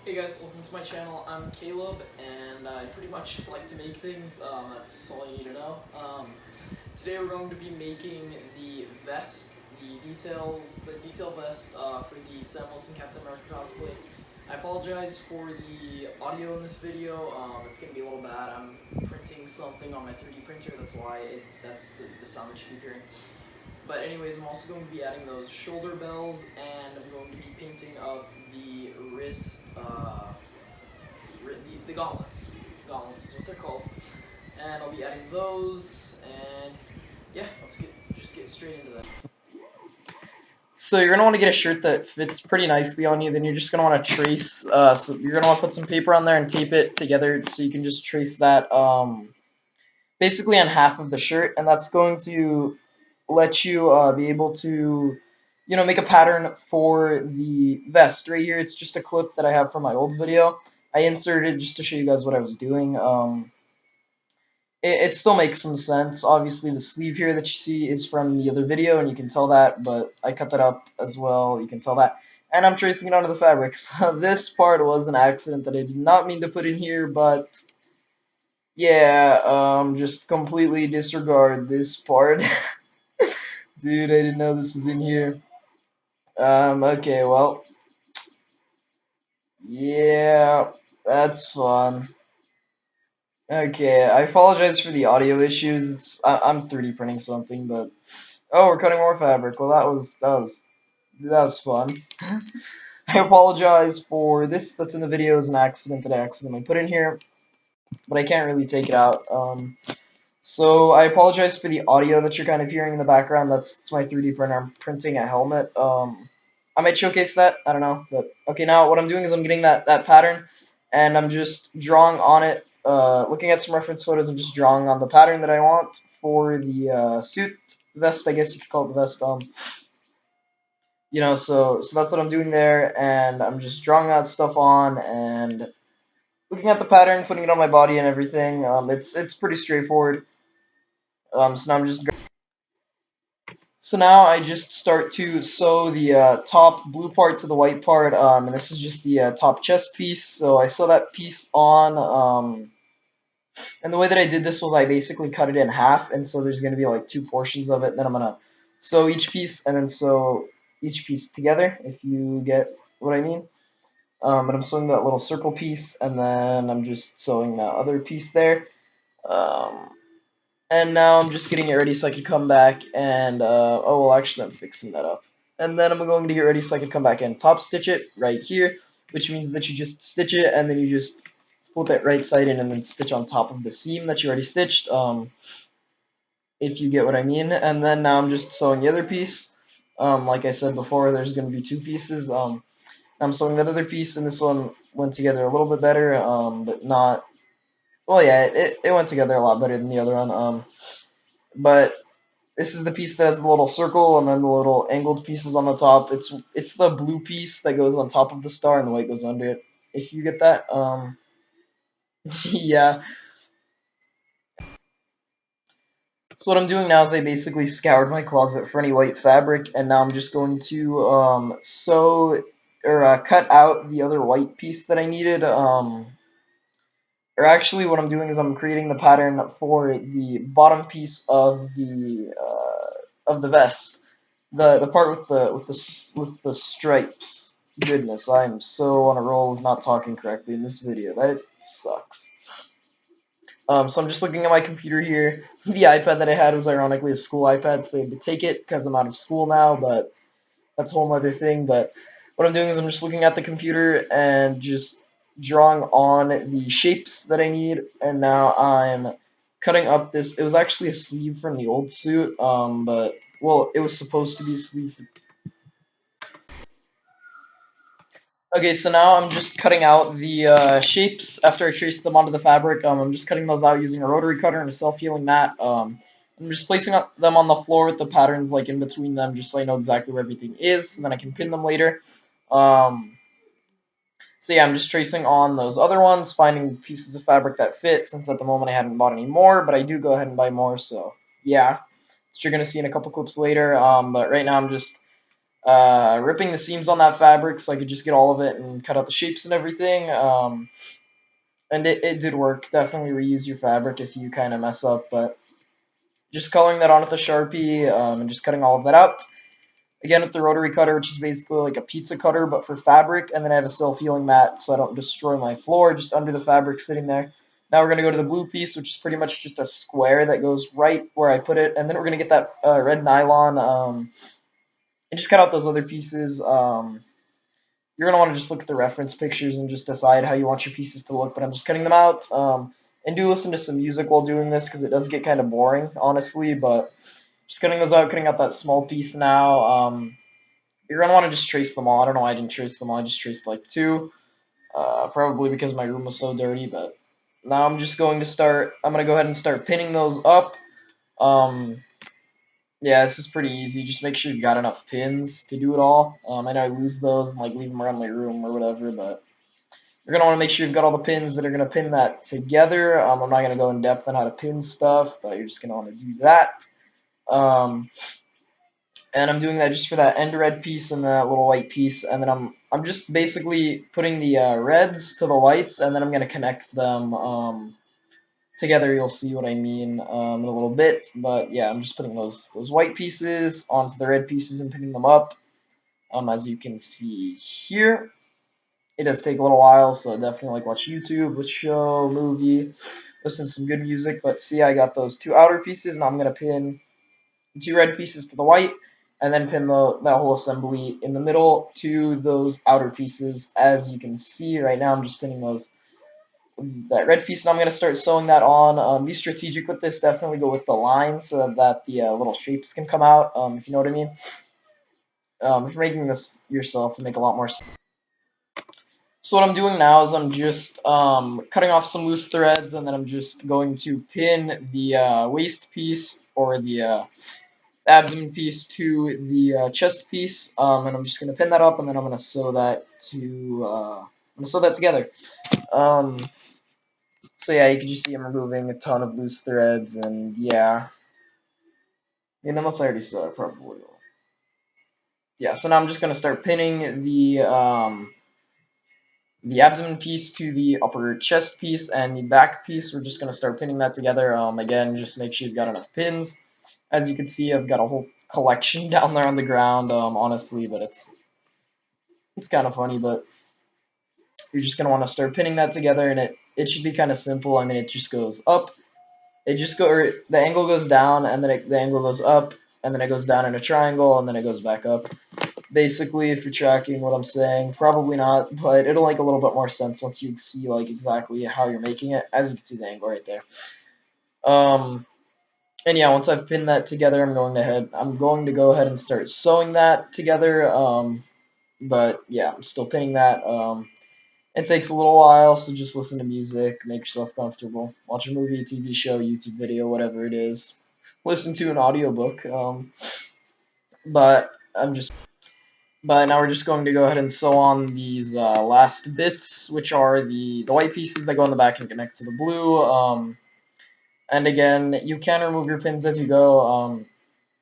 Hey guys, welcome to my channel. I'm Caleb, and I pretty much like to make things. That's all you need to know. Today we're going to be making the vest, the detail vest for the Wilson Captain America Cosplay. I apologize for the audio in this video. It's going to be a little bad. I'm printing something on my 3D printer. That's why that's the sound that you keep hearing. But anyways, I'm also going to be adding those shoulder bells, and I'm going to be painting up the wrist, the gauntlets. Gauntlets is what they're called. And I'll be adding those, and yeah, let's just get straight into that. So you're gonna want to get a shirt that fits pretty nicely on you. Then you're just gonna want to trace. So you're gonna want to put some paper on there and tape it together so you can just trace that basically on half of the shirt, and that's going to let you be able to, make a pattern for the vest. Right here, it's just a clip that I have from my old video. I inserted just to show you guys what I was doing. It still makes some sense. Obviously, the sleeve here that you see is from the other video, and you can tell that, but I cut that up as well. You can tell that. And I'm tracing it onto the fabric. So this part was an accident that I did not mean to put in here, but yeah, just completely disregard this part. Dude, I didn't know this was in here. Okay, well, yeah, that's fun. Okay, I apologize for the audio issues. I'm 3D printing something, but oh, we're cutting more fabric. Well, that was fun. I apologize for this. That's in the video is an accident that I accidentally put in here, but I can't really take it out. So I apologize for the audio that you're kind of hearing in the background. That's my 3D printer. I'm printing a helmet. I might showcase that. I don't know, but okay. Now what I'm doing is I'm getting that pattern, and I'm just drawing on it. Looking at some reference photos, I'm just drawing on the pattern that I want for the suit vest. I guess you could call it the vest. So that's what I'm doing there, and I'm just drawing that stuff on and looking at the pattern, putting it on my body and everything. It's pretty straightforward. So now I just start to sew the top blue part to the white part, and this is just the top chest piece. So I sew that piece on, and the way that I did this was I basically cut it in half, and so there's going to be like two portions of it. And then I'm gonna sew each piece and then sew each piece together, if you get what I mean. But I'm sewing that little circle piece, and then I'm just sewing that other piece there. Um, and now I'm just getting it ready so I can come back and, oh, well, actually, I'm fixing that up. And then I'm going to get ready so I can come back and top stitch it right here, which means that you just stitch it and then you just flip it right side in and then stitch on top of the seam that you already stitched, if you get what I mean. And then now I'm just sewing the other piece. Like I said before, there's going to be two pieces. I'm sewing that other piece, and this one went together a little bit better, but not. Well, yeah, it went together a lot better than the other one. But this is the piece that has the little circle and then the little angled pieces on the top. It's the blue piece that goes on top of the star, and the white goes under it. If you get that, yeah. So what I'm doing now is I basically scoured my closet for any white fabric, and now I'm just going to sew or cut out the other white piece that I needed. Or actually, what I'm doing is I'm creating the pattern for the bottom piece of the vest, the part with the stripes. Goodness, I'm so on a roll of not talking correctly in this video. That sucks. So I'm just looking at my computer here. The iPad that I had was ironically a school iPad, so I had to take it because I'm out of school now. But that's a whole other thing. But what I'm doing is I'm just looking at the computer and just drawing on the shapes that I need. And now I'm cutting up this. It was actually a sleeve from the old suit, but well, it was supposed to be a sleeve. Okay, so now I'm just cutting out the shapes after I traced them onto the fabric. I'm just cutting those out using a rotary cutter and a self-healing mat. I'm just placing them on the floor with the patterns like in between them, just so I know exactly where everything is, and then I can pin them later. Um, so yeah, I'm just tracing on those other ones, finding pieces of fabric that fit, since at the moment I hadn't bought any more, but I do go ahead and buy more, so yeah. So you're going to see in a couple clips later, but right now I'm just ripping the seams on that fabric so I could just get all of it and cut out the shapes and everything. And it did work. Definitely reuse your fabric if you kind of mess up, but just coloring that on with a Sharpie and just cutting all of that out. Again with the rotary cutter, which is basically like a pizza cutter, but for fabric, and then I have a self-healing mat so I don't destroy my floor just under the fabric sitting there. Now we're going to go to the blue piece, which is pretty much just a square that goes right where I put it, and then we're going to get that red nylon and just cut out those other pieces. You're going to want to just look at the reference pictures and just decide how you want your pieces to look, but I'm just cutting them out. And do listen to some music while doing this because it does get kind of boring, honestly, but just cutting those out, cutting out that small piece now. You're going to want to just trace them all. I don't know why I didn't trace them all. I just traced like two, probably because my room was so dirty, but now I'm just going to start, I'm going to go ahead and start pinning those up. Um, yeah, this is pretty easy. Just make sure you've got enough pins to do it all. I know I lose those and like leave them around my room or whatever, but you're gonna want to make sure you've got all the pins that are gonna pin that together. I'm not gonna go in depth on how to pin stuff, but you're just gonna want to do that. Um, and I'm doing that just for that end red piece and that little white piece, and then I'm just basically putting the reds to the whites, and then I'm gonna connect them together. You'll see what I mean in a little bit, but yeah, I'm just putting those white pieces onto the red pieces and pinning them up. As you can see here, it does take a little while, so definitely like watch YouTube, watch show, movie, listen to some good music. But see, I got those two outer pieces, and I'm gonna pin the two red pieces to the white, and then pin that whole assembly in the middle to those outer pieces. As you can see right now, I'm just pinning that red piece, and I'm gonna start sewing that on. Be strategic with this. Definitely go with the lines so that the little shapes can come out. If you know what I mean. If you're making this yourself, it'll make a lot more sense. So what I'm doing now is I'm just cutting off some loose threads, and then I'm just going to pin the waist piece or the abdomen piece to the chest piece, and I'm just going to pin that up, and then I'm going to sew that together. Um, so yeah, you can just see I'm removing a ton of loose threads, and yeah, unless I already sewed, I probably will. Yeah, so now I'm just going to start pinning the abdomen piece to the upper chest piece, and the back piece, we're just going to start pinning that together. Again, just make sure you've got enough pins. As you can see, I've got a whole collection down there on the ground, honestly, but it's kind of funny, but you're just going to want to start pinning that together, and it should be kind of simple. I mean, it just goes up, or the angle goes down, and then the angle goes up, and then it goes down in a triangle, and then it goes back up. Basically, if you're tracking what I'm saying, probably not, but it'll make a little bit more sense once you see like exactly how you're making it, as you can see the angle right there. And yeah, once I've pinned that together, I'm going to go ahead and start sewing that together. But yeah, I'm still pinning that. It takes a little while, so just listen to music, make yourself comfortable, watch a movie, TV show, YouTube video, whatever it is. Listen to an audiobook. But I'm just But now we're just going to go ahead and sew on these last bits, which are the white pieces that go in the back and connect to the blue. And again, you can remove your pins as you go.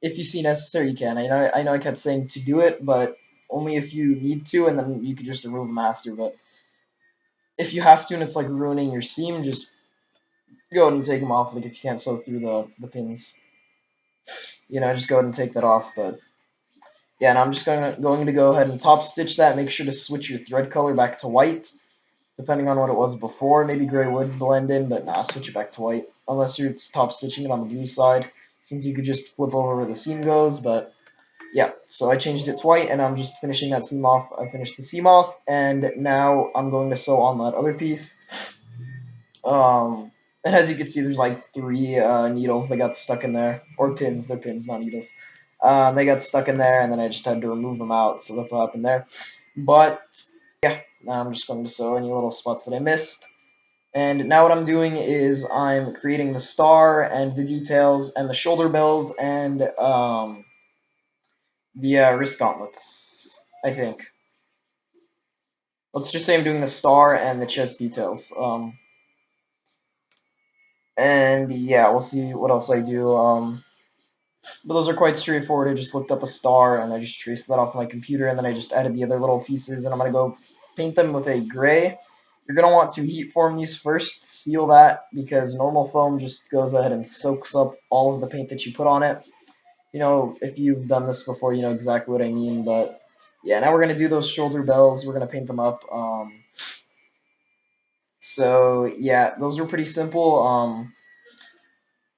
If you see necessary, you can. I know I kept saying to do it, but only if you need to, and then you could just remove them after. But if you have to and it's like ruining your seam, just go ahead and take them off. Like if you can't sew through the pins, just go ahead and take that off. But yeah, and I'm just going to go ahead and top stitch that. Make sure to switch your thread color back to white, depending on what it was before. Maybe gray would blend in, but nah, switch it back to white. Unless you're top stitching it on the blue side, since you could just flip over where the seam goes. But yeah, so I changed it to white, and I'm just finishing that seam off. I finished the seam off, and now I'm going to sew on that other piece. And as you can see, there's like three needles that got stuck in there, or pins. They're pins, not needles. They got stuck in there, and then I just had to remove them out. So that's what happened there. But yeah, now I'm just going to sew any little spots that I missed. And now what I'm doing is I'm creating the star and the details and the shoulder bells and the wrist gauntlets, I think. Let's just say I'm doing the star and the chest details. And yeah, we'll see what else I do. But those are quite straightforward. I just looked up a star and I just traced that off my computer, and then I just added the other little pieces, and I'm going to go paint them with a gray. You're going to want to heat form these first, seal that, because normal foam just goes ahead and soaks up all of the paint that you put on it. You know, if you've done this before, you know exactly what I mean, but yeah, now we're going to do those shoulder bells. We're going to paint them up. So yeah, those were pretty simple.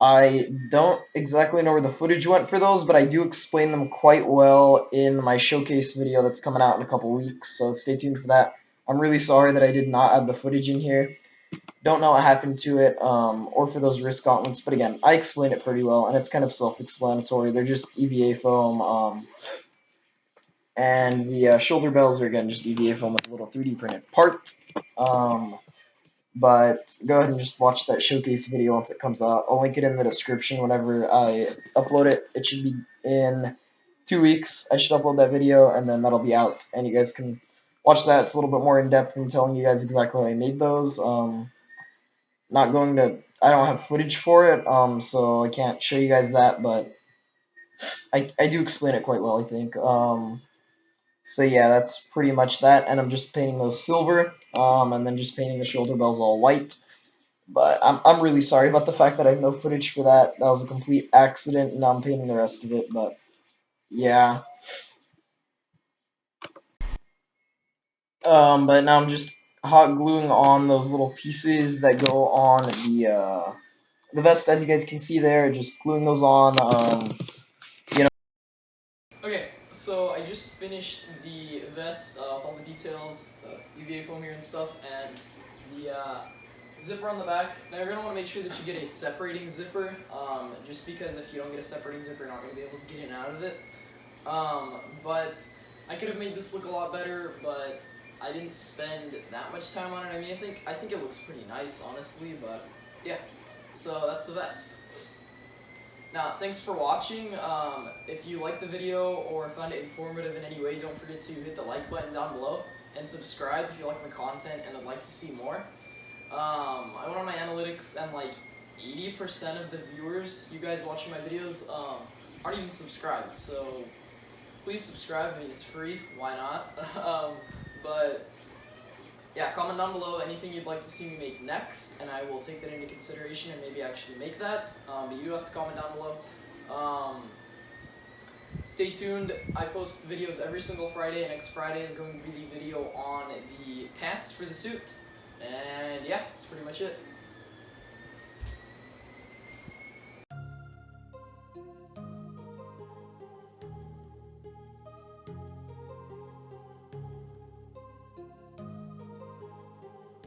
I don't exactly know where the footage went for those, but I do explain them quite well in my showcase video that's coming out in a couple weeks, so stay tuned for that. I'm really sorry that I did not add the footage in here. Don't know what happened to it, or for those wrist gauntlets, but again, I explain it pretty well, and it's kind of self-explanatory. They're just EVA foam, and the shoulder bells are, again, just EVA foam with a little 3D printed part. But go ahead and just watch that showcase video once it comes out. I'll link it in the description whenever I upload it. It should be in 2 weeks. I should upload that video, and then that'll be out, and you guys can watch that. It's a little bit more in depth in telling you guys exactly how I made those. Not going to. I don't have footage for it, so I can't show you guys that, but I do explain it quite well, I think. So yeah, that's pretty much that, and I'm just painting those silver, and then just painting the shoulder bells all white. But I'm really sorry about the fact that I have no footage for that. That was a complete accident, and now I'm painting the rest of it. But yeah, but now I'm just hot gluing on those little pieces that go on the vest, as you guys can see there. Just gluing those on. Okay, so I just finished the vest with all the details, EVA foam here and stuff, and the zipper on the back. Now you're going to want to make sure that you get a separating zipper, just because if you don't get a separating zipper, you're not going to be able to get in and out of it. But I could have made this look a lot better, but I didn't spend that much time on it. I mean, I think it looks pretty nice, honestly, but yeah. So that's the vest. Now, thanks for watching. If you liked the video or found it informative in any way, don't forget to hit the like button down below and subscribe if you like my content and would like to see more. I went on my analytics, and like 80% of the viewers, you guys watching my videos, aren't even subscribed. So please subscribe. I mean, it's free. Why not? But yeah, comment down below anything you'd like to see me make next, and I will take that into consideration and maybe actually make that. But you do have to comment down below. Stay tuned. I post videos every single Friday, and next Friday is going to be the video on the pants for the suit. And yeah, that's pretty much it.